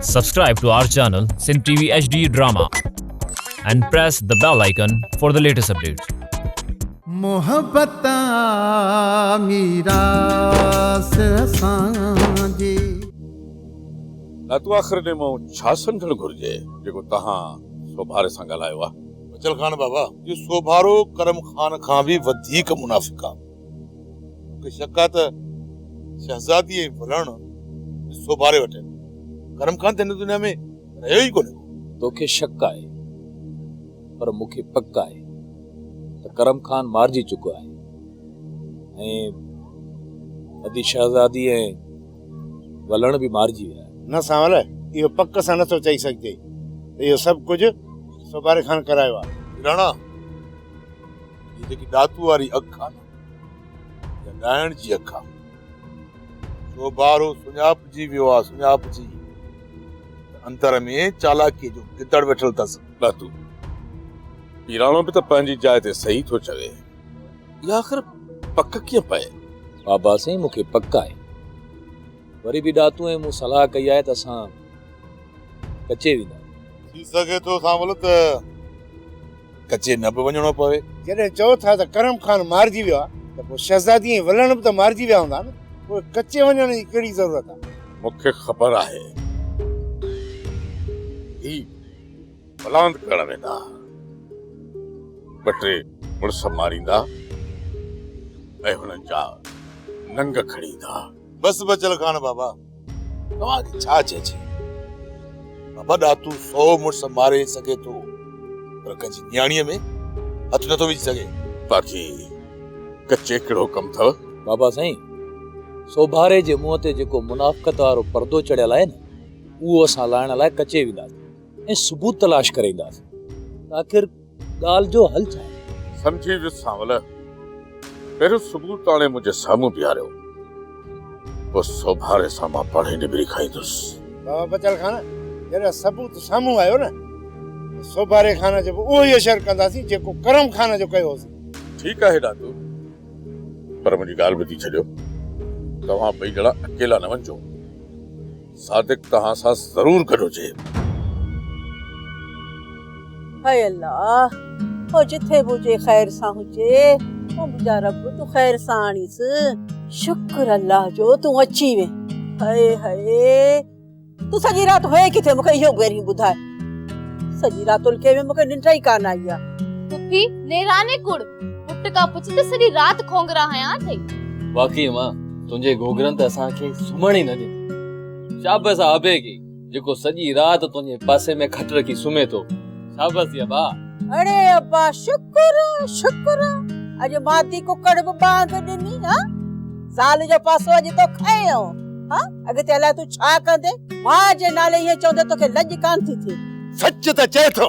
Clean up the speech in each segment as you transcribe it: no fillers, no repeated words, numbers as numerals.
Subscribe to our channel Sin TV HD Drama and press the bell icon for the latest updates. मोहब्बता मीरास असांजी तूं आख़िर ने मूं छा सम्झणु घुर्जे जेको तव्हां सोभारे सां ॻाल्हायो आहे? बचल खान बाबा, इहो सोभारो करम खान खां बि वधीक मुनाफ़िक आहे। मूंखे शक आहे त शहज़ादीअ वलण सोभारे वठे। करम खान त हिन दुनिया में रहियो ई कोन्हे। तोखे शक आहे पर मूंखे पक आहे त करम खान मारिजी चुको आहे ऐं अदी शहज़ादी ऐं वलण बि मारिजी विया। न सावल, इहो पक सां नथो चई सघिजे त इहो सभु कुझु सोभारे खान करायो आहे। राणा, हीअ जेकी दातू वारी अखि आहे न, ॻाइण जी अखि आहे। सोभारो सुञापजी वियो आहे, सुञापजी। अंतर में चालाकीअ जो गिदड़ वेठल अथसि। दातू पीराणो बि त पंहिंजी जाइ ते सही थो चवे। इहा आख़िर पक कीअं पए? बाबा साईं, मूंखे पक आहे। वरी बि ॾातू ऐं मूं सलाह कई आहे त असां कचे वेंदा। थी सघे थो सावल त कचे न बि वञणो पवे। जॾहिं चओ था त करम खान मारिजी वियो आहे त पोइ शहज़ादी ऐं वलण बि त मारिजी विया हूंदा न। पोइ कचे वञण जी कहिड़ी ज़रूरत आहे? मूंखे ख़बर आहे ही बलांद करण वेंदा, ॿ टे मुड़ुस मारींदा ऐं हुननि जा नंग खणींदा। बसि बचल खान बाबा, तव्हांखे छा चइजे? बाबा ॾातू 100 मुड़ुस मारे सघे थो पर कंहिंजी न्याणीअ में हथु नथो विझी सघे। बाक़ी कचे कहिड़ो कमु अथव? बाबा साईं, सोभारे जे मुंहं ते जेको मुनाफ़िक़त वारो पर्दो चढ़ियल आहे न, उहो असां लाहिण लाइ कचे वेंदासीं ऐं सबूत तलाश करे ईंदासीं। आख़िर ॻाल्हि जो हल छा आहे? समझी वियुसि सावल। पहिरियों सबूत आणे मुंहिंजे साम्हूं बीहारियो, पोइ सोभारे सां मां पाणे निबिरी खाईंदुसि। बाबा बचल खान, जॾहिं सबूत साम्हूं आयो न, सोभारे खान जो उहो ई असर कंदासीं जेको करम खान जो कयो होसीं। ठीकु आहे ॾाॾो, पर मुंहिंजी ॻाल्हि ॿुधी छॾियो। तव्हां ॿई ॼणा अकेला न वञिजो, सादिक तव्हां सां ज़रूर गॾु हुजे। हाय अल्लाह, ओ जिथे हुजे ख़ैर सां हुजे। ओ मुंहिंजा रब, तूं ख़ैर सां आणीस। शुक्र अल्लाह जो तूं अची वे। हाय हाय, तूं सॼी राति होए किथे? मूंखे इहो पहिरीं ॿुधाए। सॼी राति उल्के में मूंखे निंड ई कान आई आहे। पुफी नेराने कुड़ पुट का पुछ त सॼी राति खोंगरा हया थई। वाकई मां तुंहिंजे घोघरनि त असांखे सुम्हण ई न ॾिनो। शाबस आबे की जेको सॼी राति तुंहिंजे पासे में खट रखी सुम्हे थो। शाबस या बा। अरे अब्बा, शुक्र शुक्र, अॼु माती कुकड़ बि बांग ॾिनी। हा, साल जो पासो अॼु तो खयो। हा, अॻिते अलाए तूं छा कंदे? मां जे नाले ईअं चवंदे तोखे लॼ कान थी थिए। सच त चए थो।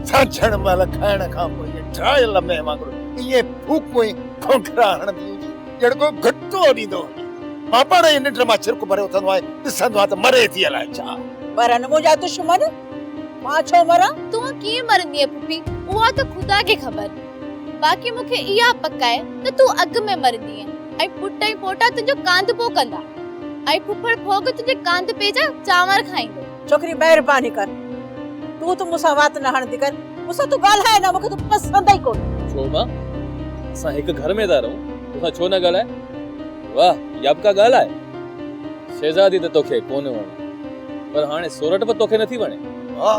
सांझण महिल खाइण खां पोइ ट्रायल में वांगुरु इहे फूकूं ई खोखरा हणंदी हुई, ॼण को घटो ॾींदो। मां पाण ई निंड मां छिरक भरे उथंदो आहे, ॾिसंदो आहे त मरे थी अलाए छा। मरन मुंहिंजा दुश्मन, मां छो मरां? तूं कीअं मरंदी है पुफी, उहा त खुदा खे ख़बर। बाक़ी मूंखे इहा पक आहे त तूं अॻ में मरंदी है ऐं पुट ऐं पोटा तुंहिंजो कांद पो कंदा ऐं फुफड़ फोग तुंहिंजे कांद पे जा चांवर खाईंदो। छोकरी महिरबानी कर, तूं त मूंसां वात न हणंदी कर। मूंसां तूं ॻाल्हाए न, मूंखे तूं पसंदि ई कोन। छो मां? असां हिकु घर में था रहूं, तोसां छो न ॻाल्हाए? वाह, या बि का ॻाल्हि आहे। शहज़ादी त तोखे कोन वणे, पर हाणे सोरठ बि तोखे नथी वणे। हा,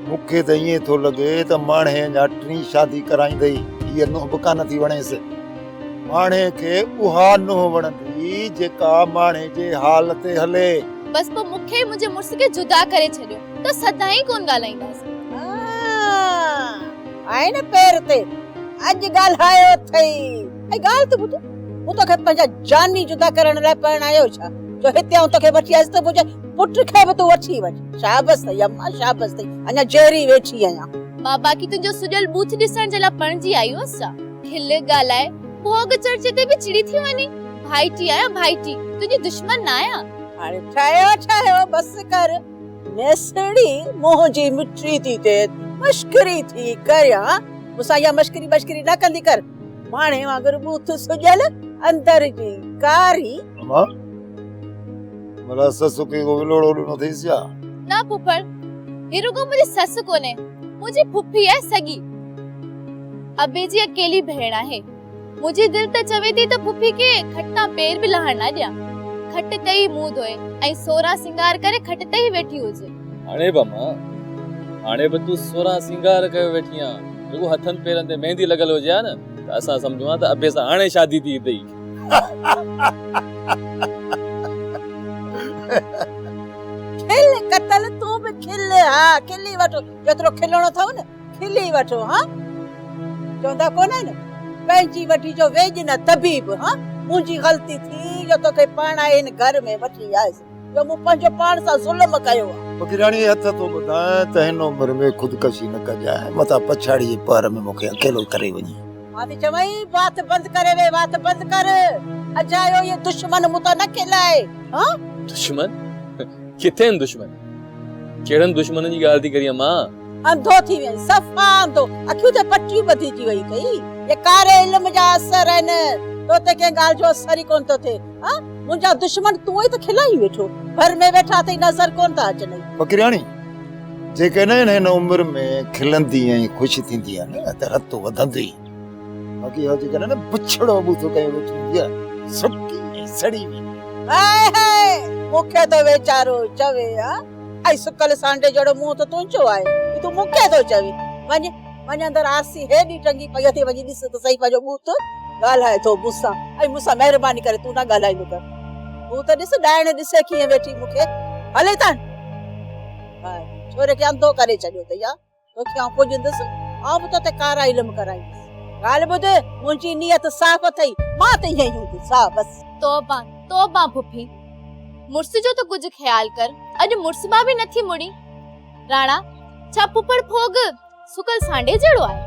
मूंखे त ईअं थो लॻे त माणे अञा 3 शादी कराईंदई, हीअ नुंहुं बि कान थी वणेसि। माणे खे उहा नुंहुं वणंदी जेका माणे जे हाल ते हले। बस पोइ मूंखे मुंहिंजे मुड़ुस खे जुदा करे छॾियो त सदाईं कोन ॻाल्हाईंदासीं। आहे न पैर ते, अॼु ॻाल्हायो अथई। ऐं ॻाल्हि त ॿुध, मूं तोखे पंहिंजा जानी जुदा करण लाइ परणायो छा? जो हिते आऊं तोखे वठी आयसि त मुंहिंजे पुट खे बि तूं वठी वञ। शाबस अथई अम्मा, शाबस अथई। अञा जेरी वेठी आहियां। मां बाक़ी तुंहिंजो सुजल बूथ ॾिसण जे लाइ पणजी आई हुअसि छा? खिल ॻाल्हाए, भोग चर्चे ते बि चिड़ी थी वञी। भाईटी आहियां, भाईटी, तुंहिंजी दुश्मन न आहियां। हाणे ठाहियो बस कर। मेसड़ी मुंहिंजी मिठी थी थे, मश्करी थी करियां। मूंसां इहा मश्करी न कंदी कर। माणे वांगुरु बूथ सुजल, अंदर जी कारी। मला ससु खे विलोड़ो ॾिनो अथईसि छा? ना फुफड़ ही रुगो मुझे सस कोने, मुझे फुफी है सगी। अबे जी अकेली भेण है। मुझे दिल त चवे थी त फुफी के खट्टा पैर भी लहण ना दिया। खट ते ही मुंह धोए ऐं सोरा सिंगार करे खट ते ही वेठी हुजे। हाणे बमा हाणे बि तूं सोरा सिंगार कयो वेठी आ, रुगो हथन पेरन ते मेहंदी लगल हुजे आ न त असां समझो त अबे सां हाणे शादी थी तई। खिल कतल तू भी खिल, हाँ खिली वठो, जेतिरो खिलणो अथव न खिली वठो। हाँ चवंदा कोन्हे न पंहिंजी वठी जो वेज न तबीब। हाँ मुंहिंजी ग़लती थी जो तोखे पाण हिन घर में वठी आयसि, जो मूं पंहिंजो पाण सां ज़ुल्म कयो आहे। फकीराणी हथ तो ॿुधाए त हिन उमिरि में ख़ुदकशी न कजाए, मथां पछाड़ी जे पर में मूंखे अकेलो करे वञी। मां थी चवई बात बंदि करे वे, बात बंदि कर। अजायो ये दुश्मन मूं तां न खिलाए। हाँ दुश्मन किथे दुश्मन? केड़न दुश्मन जी ॻाल्हि थी करी मां? अंधो थी वई, सफ़ा अंधो, अखियूं ते पट्टियूं ॿधी वई कई। ये कारे इल्म जा असर आहिनि, तो ते कंहिं ॻाल्हि जो असर ई कोन थो थिए। हाँ मुंहिंजा दुश्मन तूं ई त खिलाई वेठो, घर में वेठा अथई नज़र कोन था अचनि। फकीराणी जेके न हिन उमिरि में खिलंदी ऐं ख़ुशि थींदी आहे न त रतो वधंदो ई। बाक़ी हो जेके न बुछड़ो बूथो कयो वेठी हूंदी आहे सुकी ऐं सड़ी वेंदी। हाय हाय मूंखे तो वेचारो चवे ऐं सुकल सांडे जहिड़ो मुंहुं त तुंहिंजो आहे, तूं मूंखे थो चवी। वञ अंदरि आरसी हेॾी टंगी पई अथई, वञी ॾिस त सही पंहिंजो बूथ ॻाल्हाए थो मूंसां। ऐं मूंसां महिरबानी करे तूं न ॻाल्हाईंदो कर। तूं त ॾिस ॾाइण ॾिसे कीअं वेठी मूंखे हले था। छोरे खे अंधो करे छॾियो अथई। तोखे आउं पुॼंदसि, आउं बि तोते कारा इल्म कराईंदसि। ॻाल्हि ॿुध, मुंहिंजी नियत साफ़ अथई, मां त ईअं ई हूंदसि साफ़ बस। तौबा तौबा फुफी, मुर्स जो तो कुछ ख्याल कर। अॼु मुर्स बा भी नथी मुड़ी। राणा छा पुपड़ फोग सुकल सांडे जड़ो आहे?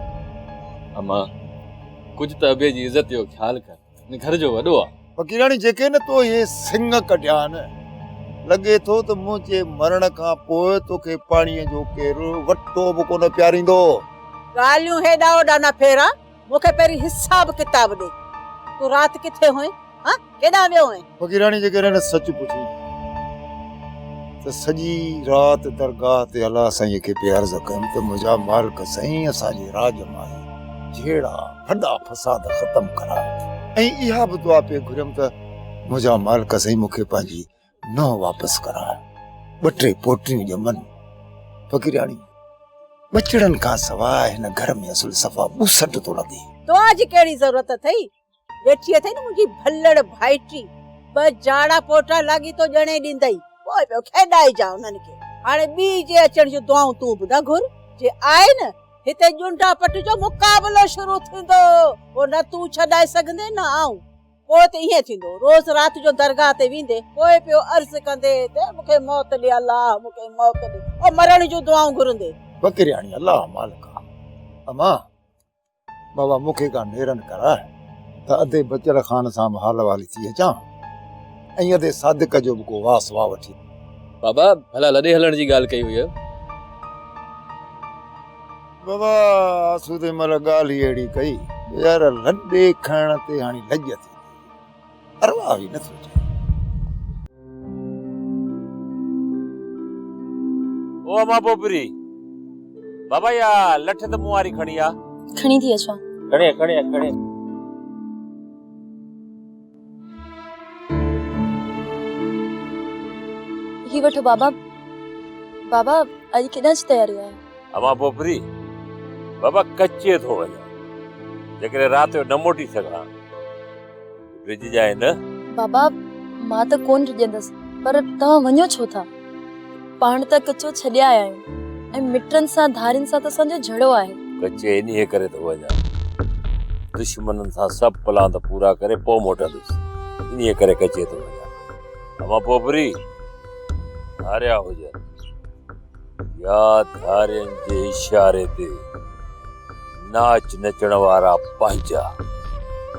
अम्मा कुछ त अबे जी इज्जत जो ख्याल कर, घर जो वॾो आ। फकीराणी जेके न तो ये सिंग कटिया न, लगे थो त मुंहिंजे मरण खां पोइ तोखे पाणीअ जो केरु वटो बि कोन प्यारींदो। ॻाल्हियूं हेॾा होॾा न फेरा, मूंखे पहिरीं हिसाब किताब ॾे। तूं राति किथे हुए? हाँ केॾां वियो हुए? फकीराणी जेके न सच पुछी त सॼी राति दरगाह ते अलाह साईं खे पे अर्ज़ कयमि त मुंहिंजा मालिक साईं असांजे राज मां जहिड़ा फॾा फसाद ख़तम कराए, ऐं इहा बि दुआ पे घुरियमि त मुंहिंजा मालिक साईं मूंखे पंहिंजी नौं वापसि कराए, 2-3 पोटियूं ॼमनि। फकीराणी बचड़नि खां सवाइ हिन घर में असुल सफ़ा बुसट थो लॻे। दुआ जी कहिड़ी ज़रूरत अथई? वेठी अथई न मुंहिंजी भल्लड़ भाइटी, 2 जाड़ा पोटा लागी तो ॼणे ॾींदई, पोइ पियो खेॾाए जा उन्हनि खे। हाणे ॿी जे अचण जूं दुआऊं तूं बि न घुर। जे आहे न हिते ॼुंडा पट जो मुक़ाबलो शुरू थींदो, पोइ न तूं छॾाए सघंदे न आऊं। पोइ त ईअं थींदो, रोज़ राति जो दरगाह ते वेंदे पोइ पियो अर्ज़ कंदे त मूंखे मौत ॾे अलाह, मूंखे मौत ॾे, ऐं मरण जूं दुआऊं घुरंदे। फकीराणी अलाह मालिक अमा बाबा मूंखे का नेरन कराए त अधे बचड़ खान सां हाल वाली थी अचां, ऐं अधे सादिक जो बि को वास वाह वठी। बाबा भला लॾे हलण जी ॻाल्हि कई हुई। बाबा आसूदे मल ॻाल्हि ई अहिड़ी कई यार, लॾे खणण ते हाणे लॼ थी अरवा बि नथो चए। ओ अमा पोपरी बाबा या लठ त मूं वारी खणी आ। खणी थी अचां। खणे ही वठो बाबा। बाबा अॼु केॾां जी तयारी आहे? अमा पोपरी बाबा कच्चे थो वञा, जेकॾहिं राति जो न मोटी सघां रिझ जाए न। बाबा मां त कोन रिझंदसि, पर तव्हां वञो छो था? पाण त कचो छॾे आया आहियूं, ऐं मिटनि सां धारियुनि सां त असांजो झड़ो आहे। कच्चे इन्हीअ करे थो वञा, दुश्मननि सां सभु प्लान पूरा करे पोइ मोटंदुसि, इन्हीअ करे कच्चे थो वञा। अमा पोपरी हारिया हुजनि या धारियुनि जे इशारे ते नाच नचण वारा पंहिंजा।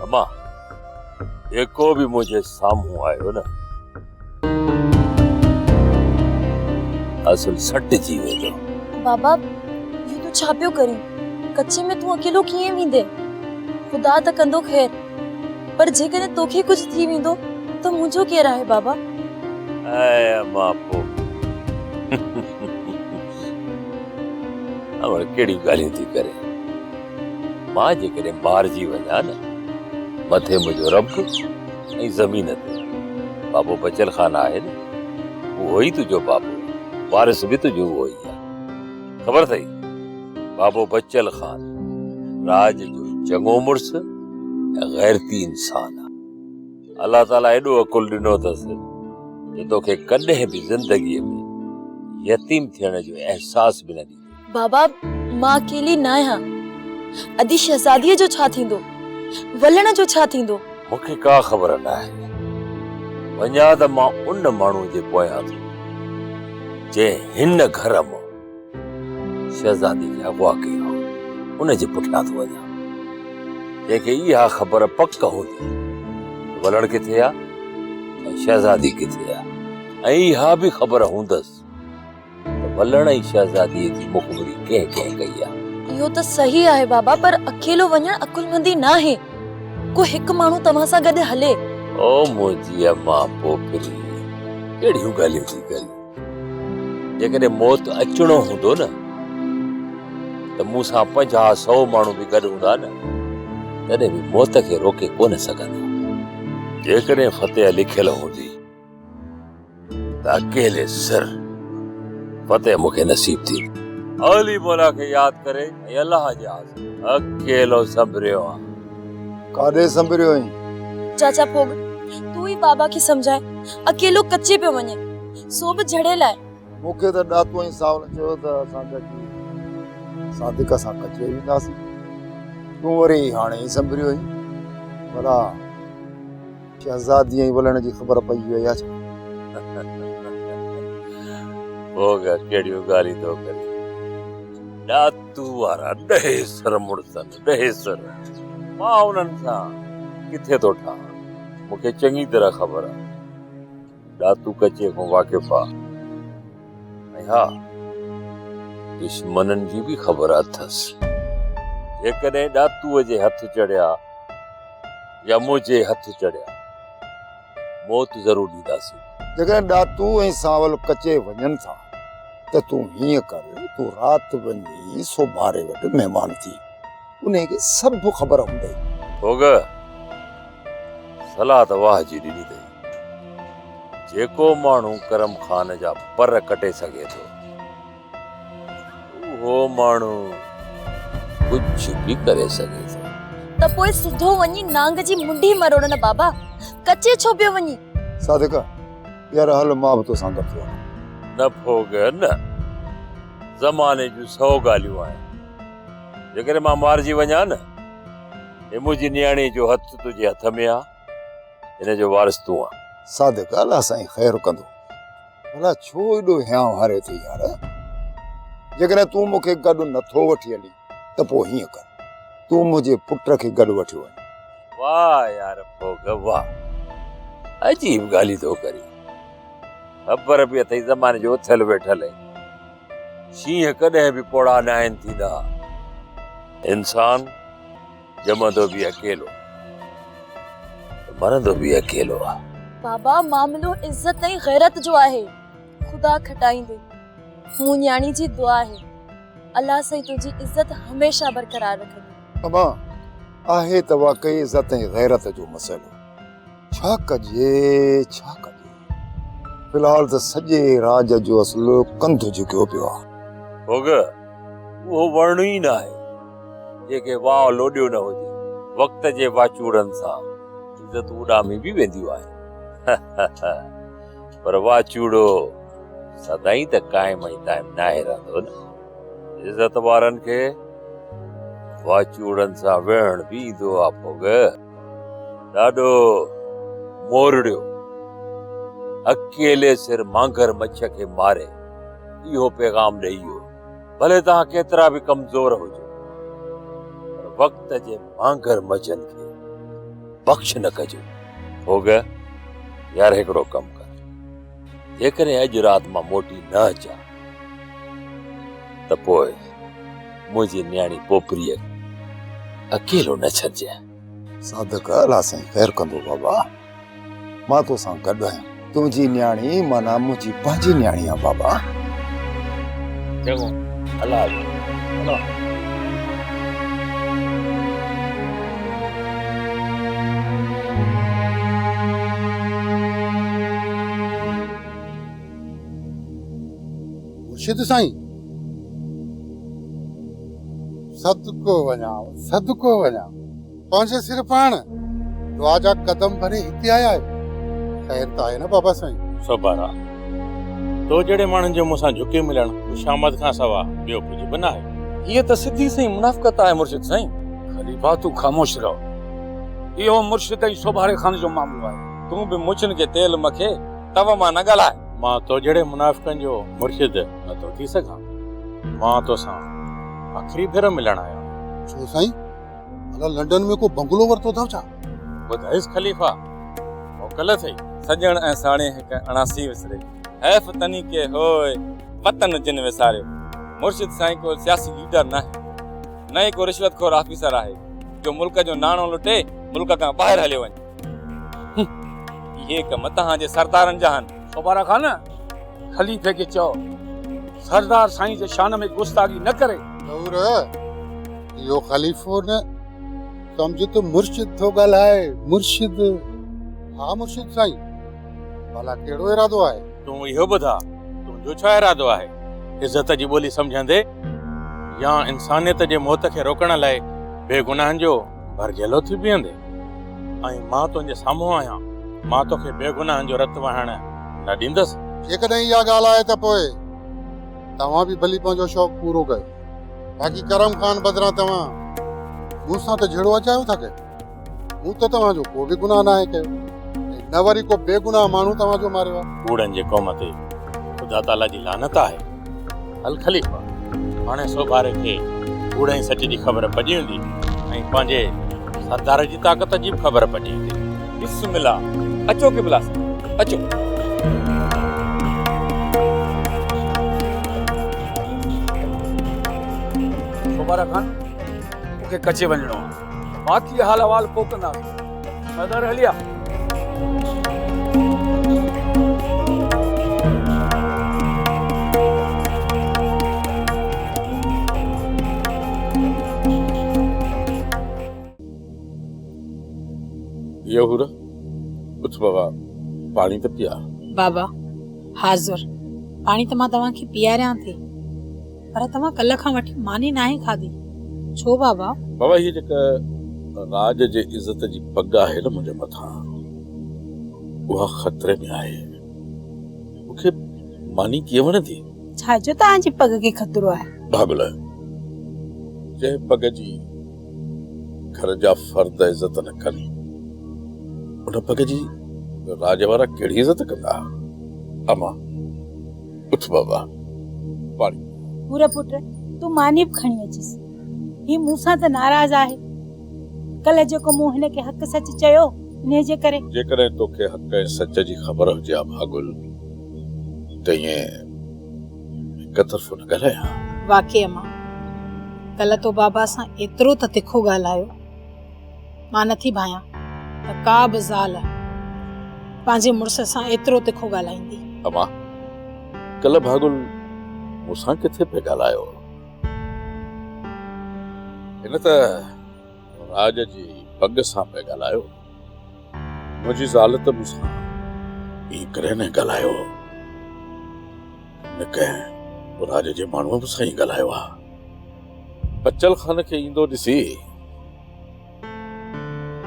अमा जेको बि मुंहिंजे साम्हूं आयो न असुल सटिजी वेंदो। बाबा ये तूं छा पियो करीं? कच्चे में तूं अकेलो कीअं वेंदे? ख़ुदा त कंदो ख़ैर, पर जेकॾहिं तोखे कुझु थी वेंदो त मुंहिंजो केरु आहे बाबा? ऐ मां पोइ अमर कहिड़ी ॻाल्हियूं थी करे मां जेकॾहिं मारिजी वञा न मथे मुंहिंजो रब ऐं ज़मीन ते बाबो बचल खान आहे न उहो ई तुंहिंजो बाबो वारिस बि तुंहिंजो उहो ई आहे ख़बर अथई बाबो बचल खान राज जो चङो मुड़ुसु ऐं गैरती इंसान आहे अलाह ताला एॾो अकुल ॾिनो अथसि कि तोखे कॾहिं बि ज़िंदगीअ में यतीम थियण जो एहसास बि न ॾींदो बाबा मां अकेली न आहियां अदी शहज़ादीअ जो छा थींदो वलण जो छा थींदो मूंखे का ख़बर न आहे वञा त मां उन माण्हू जे पोयां थो जंहिं हिन घर मां शहज़ादी खे अगवा कयो उन जे पुठियां थो वञा जंहिंखे इहा ख़बर पक हूंदी वलण किथे आहे ऐं शहज़ादी किथे आहे ऐं इहा बि ख़बर हूंदसि त वलण ऐं शहज़ादीअ जी मुख़बिरी कंहिं कंहिं कई आहे इहो त सही आहे बाबा पर अकेलो वञणु अकुलमंदी न आहे को हिकु माण्हू तव्हां सां गॾु हले ओ मुंहिंजी अम्मा पोपरी कहिड़ियूं ॻाल्हियूं थी करी जेकॾहिं मौत अचणो हूंदो न त मूं सां 50-100 माण्हू बि गॾु हूंदा न तॾहिं बि मौत खे रोके कोन सघंदा जेकॾहिं फतेह लिखियल हूंदी त अकेले सिर फतेह मूंखे नसीब थी अली मौला खे यादि करे ऐं अलाह जे अकेलो संभरियो आहे काॾे संभरियो आहीं चाचा पोग तू ही बाबा खे समझाए अकेलो कच्चे पे वञे सो बि झड़ेल आहे मूंखे त ॾातो ऐं सावल चयो त असां गॾु सादिक सां कचे वेंदासीं तूं वरी हाणे ई संभरियो आहीं भला शहज़ादी ऐं वलण जी ख़बर पई वई आहे छा पोग कहिड़ियूं ॻाल्हियूं थो करे ॾातू वारा 10 सर मुड़सनि 10 सर मां उन्हनि सां किथे थो ठहां मूंखे चङी तरह ख़बर आहे ॾातू कचे खां वाक़िफ़ आहे ऐं हा दुश्मननि जी बि ख़बर अथसि जेकॾहिं ॾातूअ जे हथ चढ़िया या मुंहिंजे हथ चढ़िया मौत ज़रूर ॾींदासीं जेकॾहिं ॾातू ऐं सावल कचे वञनि था त तूं हीअं कर तूं राति वञी सोभारे वटि महिमान थी उनखे सभु ख़बर हूंदई होग सलाह त वाह जी ॾिनी अथई जेको माण्हू करम खान जा पर कटे सघे थो उहो माण्हू कुझु बि करे सघे थो त पोइ सिधो वञी नांग जी मुंडी मरोड़ न बाबा कच्चे छो पियो वञी सादिका यार हल मां बि तोसां गॾु थो वञां न फोग न ज़माने जूं 100 ॻाल्हियूं आहिनि जेकॾहिं मां मारिजी वञा न हे मुंहिंजी नियाणी जो हथ तुंहिंजे हथ में आहे हिन जो वारिस तूं आहे सादिका अलाह साईं ख़ैरु कंदो भला छो एॾो हियां हारे थी यार जेकॾहिं तूं मूंखे गॾु नथो वठी हली त पोइ हीअं कर तूं मुंहिंजे पुट खे गॾु वठी वञ वाह यार फोग वाह अजीब ॻाल्हि थो करी ख़बर बि अथई ज़माने जो उथल वेठल आहे शींहं कॾहिं बि पोड़ा न आहिनि थींदा इंसान ॼमंदो बि अकेलो मरंदो बि अकेलो आहे बाबा मामलो इज्जत ऐं गैरत जो आहे खुदा खटाईंदे मूं न्याणी जी दुआ आहे अल्लाह साईं तुंहिंजी इज्जत हमेशा बरक़रार रखंदी अमा आहे त वाकई इज़त ऐं गैरत जो मसइलो छा कजे फिलहाल त सॼे राज जो असुलु कंधु झुकियो पियो आहे होग उहो वणु ई न आहे जेके वाह लोॾियो न हुजे वक़्त जे वाचूड़नि सां इज़त उॾामी बि वेंदियूं आहिनि पर वाचूड़ो सदाईं त क़ाइम ऐं दाइम नाहे रहंदो न इज़त वारनि खे वाचूड़नि सां वेहण बि ईंदो आहे फोग ॾाढो मोरड़ियो अकेले सिर मांगर मच्छ खे मारे इहो पैगाम ॾेई वियो भले तव्हां केतिरा बि कमज़ोर हुजो पर वक़्त जे मांगर मच्छनि खे बख़्श न कजो होग यार हिकिड़ो कमु कर जेकॾहिं अॼु राति मां मोटी न अचां त पोइ मुंहिंजी न्याणी पोपरीअ अकेलो न छॾिजे सादिक अलाह साईं ख़ैरु कंदो बाबा मां तोसां गॾु आहियां तुझी न्याणी माना मुझी बाजी न्याणी आ बाबा। चलो अल्लाह अल्लाह। मुर्शिद साईं सदको वञा सदको वञा पंहिंजे सिर पाण दुआ जा कदम भरे हिते आया आहियो। ख़ैर त आहे न बाबा साईं? सोबारा तो जड़े माण्हुनि जो मूंसां झुकी मिलण खुशामद खां सवा ॿियो कुझु बि न आहे। ये तो सीधी सी मुनाफ़िक़त आहे मुर्शिद साईं। खलीफ़ा तू खामोश रहो। इहो मुर्शिद ऐं सोभारे खान जो मामलो आहे। तू भी मुचन के तेल मखे तव मां न ॻाल्हाए। मां तो जड़े मुनाफ़िक़नि जो मुर्शिद न तो थी सघां। मां तोसां आख़िरी भेरो मिलण आहियां। छो साईं? अला लंडन में को बंगलो वरितो अथव छा? ॿुधाइस खलीफ़ा मोकल थई सजण ऐं साणे हिक अणासी विसरे हैफ तनी के होए वतन जिन विसारियो। मुर्शिद साईं को सियासी लीडर न आहे, न ही को रिश्वतखोर ऑफिसर आहे जो मुल्क जो नाणो लुटे मुल्क खां ॿाहिरि हलियो वञे। इहे कम तव्हांजे सरदारनि जा आहिनि। सोबारा खान खलीफ़े के चओ सरदार साईं जे शान में गुस्ताखी न करे। और यो खलीफो न समझ तो मुर्शिद थो ॻाल्हाए। मुर्शिद? हा मुर्शिद साईं, भला कहिड़ो इरादो आहे? तूं इहो ॿुधा तुंहिंजो छा इरादो आहे? इज़त जी ॿोली सम्झंदे या इंसानियत जे मौत खे रोकण लाइ बेगुनाहनि जो भरजेलो थी बीहंदे? ऐं मां तुंहिंजे साम्हूं आहियां। मां तोखे बेगुनाहनि जो रत वहाइण न ॾींदसि। जेकॾहिं इहा ॻाल्हि आहे त पोइ तव्हां बि भली पंहिंजो शौक़ु पूरो कयो। बाक़ी करम खान बदिरां तव्हां मूंसां त जहिड़ो अचायो था कयो। मूं त तव्हांजो को बि गुनाह न आहे कयो, न वरी को बेगुनाह माण्हू तव्हांजो मारियो आहे। कूड़नि जे क़ौम ते ख़ुदा ताला जी लानत आहे। हल खलीफ़ा, हाणे सोभारे खे कूड़ ऐं सच जी ख़बर पइजी वेंदी ऐं पंहिंजे सरदार जी ताक़त जी बि ख़बर पइजी वेंदी। बिस्मिल्लाह, अचो किबला अचो। सोबारा खान मूंखे कचे वञिणो आहे। बाक़ी हाल अहवाल पोइ कंदासीं। सरदार हलिया। यहूरा उठ बाबा पानी त पिया। बाबा हाज़ुर पानी त मां तव्हांखे पीआरियां थी, पर तव्हां कल्ह खां वठी मानी नाहे खाधी। छो बाबा? बाबा हीअ जेका राज जे इज़त जी पग आहे न मुंहिंजे मथां, उहा ख़तरे में आहे। मूंखे मानी कीअं वणंदी? छा जो तव्हांजी पग खे ख़तरो आहे? भागुल जंहिं पग जी घर जा फर्द इज़त न कनि, उन पग जी राज वारा कहिड़ी इज़त कंदा? अमा उठ बाबा पानी। पूरा पुट तू मानी बि खणी अचिस। ही मूंसां त नाराज़ आहे। कल्ह जेको मूं हिन खे हक़ सच चयो इन जे करे। जेकॾहिं तोखे हक़ ऐं सच जी ख़बर हुजे आ भागुल, त ईअं हिक तरफ़ो न ॻाल्हायां। वाकई अम्मा, कल्ह तो बाबा सां एतिरो त तिखो ॻाल्हायो। मां नथी भायां त का बि ज़ाल पंहिंजे मुड़ुस सां एतिरो तिखो ॻाल्हाईंदी। अमा कल्ह भागुल मूंसां किथे पे ॻाल्हायो? हिन त राज जी पग सां पे ॻाल्हायो। मुंहिंजी ज़ाल त मूंसां ॿी करे न ॻाल्हायो। न कंहिं राज जे माण्हूअ मूंसां ई ॻाल्हायो आहे। बचल खान खे ईंदो ॾिसी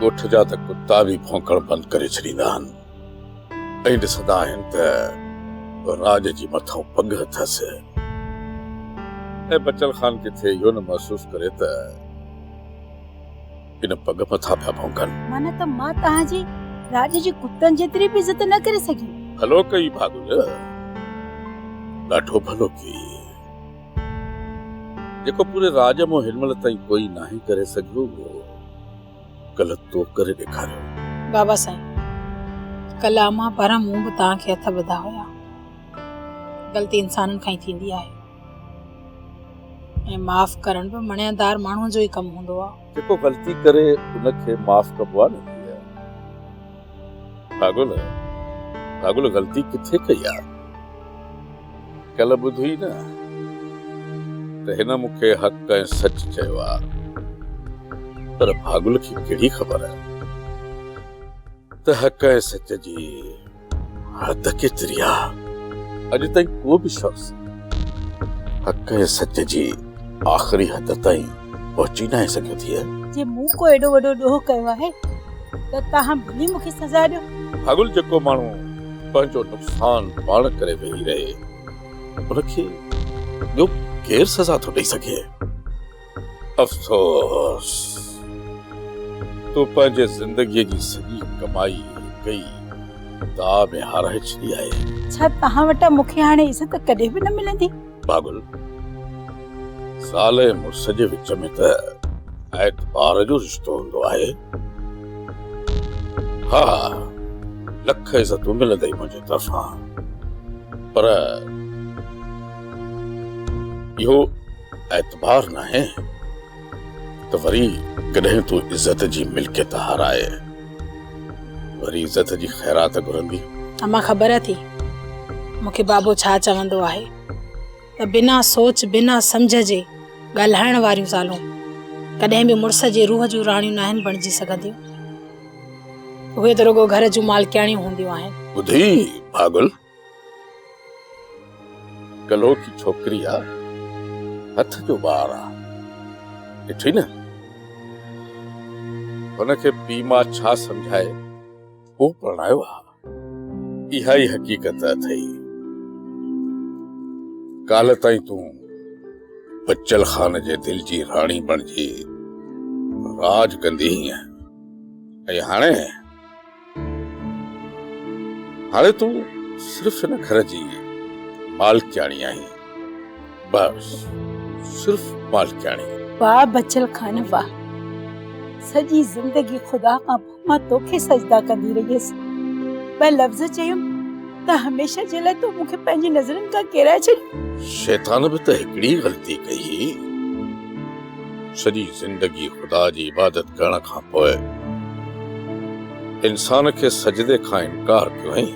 ॻोठ जा त कुत्ता बि भौंकण बंदि करे छॾींदा आहिनि ऐं ॾिसंदा आहिनि त राज जी मथां पग अथसि। ऐं बचल खान किथे इहो न महसूस करे त इन पग मथां पिया भौंकनि। माना त मां तव्हांजी राज जी कुत्तनि जेतिरी बि इज़त न करे सघी। भलो कई भागुल, ॾाढो भलो कई। जेको पूरे राज में हिनमल ताईं कोई नाही करे सघियो, कल्ह तो करे ॾेखारियो। बाबा साईं, कल्ह अम्मा पारां मूं बि तव्हांखे हथ ॿधा हुया। ग़लती इंसाननि खां ई थींदी आहे ऐं माफ़ करण बि मणियादार माण्हूअ जो ई कमु हूंदो आहे। जेको ग़लती करे उनखे माफ़ कबो आहे न। भागुल भागुल ग़लती किथे कई आहे? कल्ह ॿुधी न त हिन मूंखे हक़ ऐं सच चयो आहे, पर भागुल खे कहिड़ी ख़बर आहे त हक़ ऐं सच जी हद केतिरी आहे। अॼु ताईं को बि शख़्स हक़ ऐं सच जी आख़िरी हद ताईं पहुची न सघियो थी। जे मूं को एॾो वॾो ॾोह कयो आहे त तव्हां भली मूंखे सज़ा ॾियो। भागुल जेको माण्हू पंहिंजो नुक़सान पाण करे वेही रहे उनखे ॿियो केरु सज़ा थो ॾेई सघे? अफ़सोस तूं पंहिंजे ज़िंदगीअ जी सॼी कमाई कई दाव में हाराए छॾी आहे। छा तव्हां वटां मूंखे हाणे इज़त कॾहिं बि न मिलंदी? भागुल ज़ाल ऐं मुड़ुस जे विच में त एतबार जो रिश्तो हूंदो आहे। हा, लख इज़तूं मिलंदई मुंहिंजे तरफ़ां, पर इहो एतबार न आहे त वरी कॾहिं तूं इज़त जी मिल्कियत हाराए वरी इज़त जी ख़ैरात घुरंदी। अम्मा ख़बर थी मूंखे बाबो छा चवंदो आहे त बिना सोच बिना सम्झ जे ॻाल्हाइण वारियूं ज़ालूं कॾहिं बि मुड़ुस जे रूह जूं राणियूं न आहिनि बणिजी सघंदियूं। उहे त रुगो घर जूं मालकियाणियूं हूंदियूं आहिनि। ॿुधी भागुल, कलो की छोकिरी आहे, हथ जो ॿार आहे, ॾिठी न हुनखे पीउ मां छा सम्झाए उहो परणायो आहे। इहा ई हक़ीक़त अथई। काल्ह ताईं तूं बच्चल ख़ान जे दिल जी राणी बणिजी राज कंदी हीअं, ऐं हाणे तूं सिर्फ़ हिन घर जी मालकियाणी आहीं, बस सिर्फ़ मालकियाणी। वाह बच्चल खान वाह, सॼी ज़िंदगी ख़ुदा खां मां तोखे सजदा कंदी रहियसि। ॿ लफ़्ज़ चयुमि त हमेशा जे लाइ तूं मूंखे पंहिंजी नज़रनि खां किराए छॾी। शैतान बि त हिकिड़ी ग़लती कई, सॼी ज़िंदगी ख़ुदा जी इबादत करण खां पोइ इंसान खे सजदे खां इनकार कयो।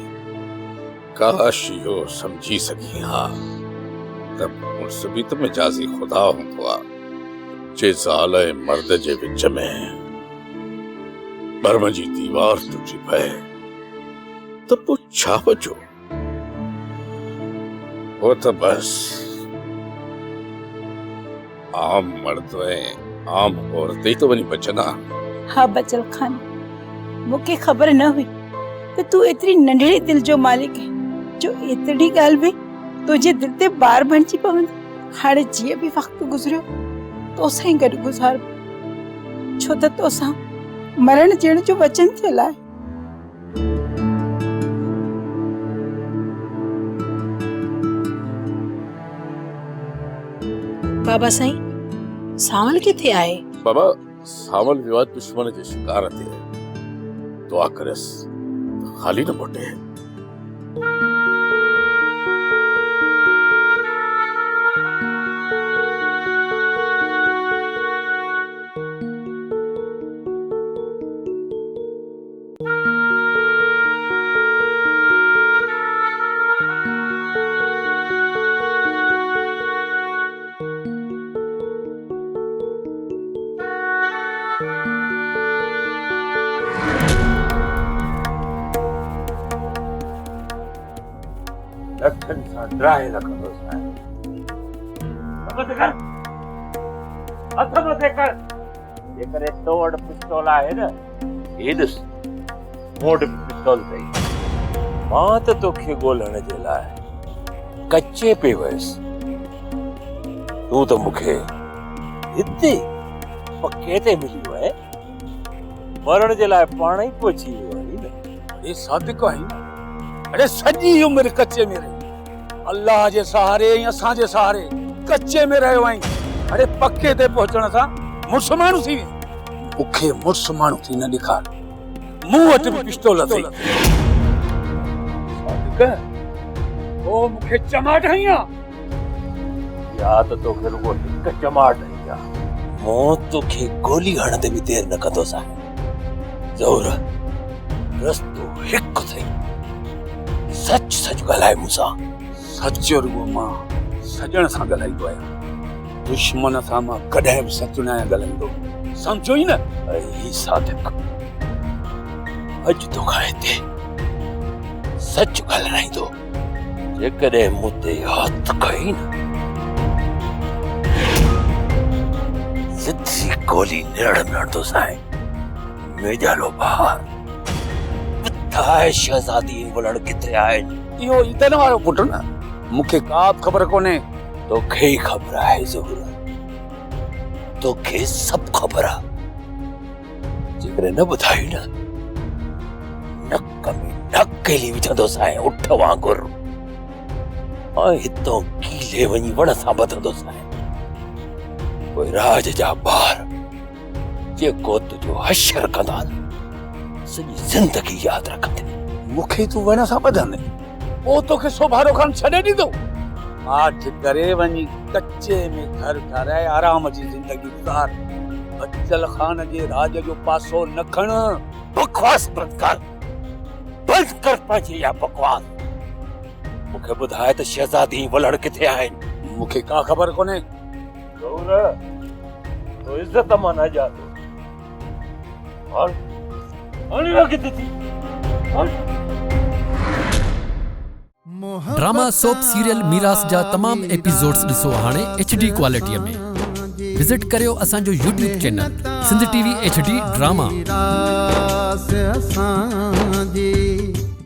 काश इहो सम्झी सघी हा त मुड़ुस बि त मिजाज़ी ख़ुदा हूंदो आहे। जे ज़ाल ऐं मर्द जे विच में बर्म जी दीवार टुटी पए त पोइ छा बचो? वो त बस आम मर्द ऐं आम औरत ई तो वञी बचंदा। हा बच्चल खान, मूंखे ख़बर न हुई त तूं एतिरी नंढड़े दिल जो मालिक है जो एतिरी ॻाल्हि बि तुंहिंजे दिल ते बार बणिजी पवंदी। हाणे जीअं बि वक़्तु गुज़रियो तोसां ई गॾु गुज़ार, छो त तोसां मरण ॼण जो वचन थियल आहे। बाबा साईं, सावल किथे आहे? बाबा सावल विवाद दुश्मन जे शिकार ते दुआ करस खाली न मोटे। लखन सां ड्राहे रखंदो साईं। हथ मथे कर। जेकरे तो वटि पिस्तौल आहे न, हे ॾिस मूं वटि पिस्तौल अथई। मां त तोखे ॻोल्हण जे लाइ कच्चे पे वियुसि, तूं त मूंखे हिते पके ते मिली वए। मरण जे लाइ पाण ई पहुची वियो आहीं न। ये सादिक आहीं न। अरे सॼी उमिरि कच्चे में रही, अल्लाह जे सहारे ऐं असां जे सहारे कच्चे में रहियो आहीं। अरे पके ते पहुचण सां मुड़ुस माण्हू थी वेंदो। मूंखे मुड़ुस माण्हू थी न ॾेखार, मूं वटि बि पिस्तौल अथई। सादिक ओ मूंखे चमाट हईं आहे या त तोखे रुगो हिकु चमाट हईं आहे। मूं तोखे गोली हणंदे बि देरि न कंदो साईं। ज़रूर रस्तो हिकु अथई, सच सच ॻाल्हाए मूंसां। सच रुगो मां सजण सां ॻाल्हाईंदो आहियां, दुश्मन सां मां कॾहिं बि सच न आहियां ॻाल्हाईंदो, सम्झो ई न। ही सादिक, अॼु तोखां हिते सच ॻाल्हाईंदो, जेकॾहिं मूं ते हथ खई न सिधी गोली निड़ंदो साईं, मेजालो बहार ॿुधाए शहज़ादी वलण किथे आहिनि। इहो ईदन वारो पुट न, मूंखे का ख़बर कोन्हे। तोखे ई ख़बर आहे ज़हूर, तोखे सभु ख़बर आहे। जेकॾहिं न ॿुधाई न, नक में नक केली विझंदो साईं उठ वांगुर, ऐं हितां कीले वञी वण सां ॿधंदो साईं। कोई राज जा ॿार जेको तुंहिंजो हशर कंदा न, सॼी ज़िंदगी यादि रखंदे। मूंखे तूं वण सां ॿधंदे, पोइ तोखे सोभारो खान छॾे ॾींदो। आठ करे वञी कच्चे में घर ठाराए आराम जी ज़िंदगी गुज़ार। अफजल खान जे राज जो पासो न खण। बकवास बंद कर, बंद कर पंहिंजी इहा बकवास। मूंखे ॿुधाए त शहज़ादी वलण किथे आहिनि। मूंखे का ख़बर कोन्हे। तो इज्जत मां न जातो और किथे थी। ड्रामा सोप सीरियल मीरास जा तमाम एपिसोड्स ॾिसो हाणे HD क्वालिटीअ में। विजिट करियो असांजो YouTube channel Sindh TV HD drama.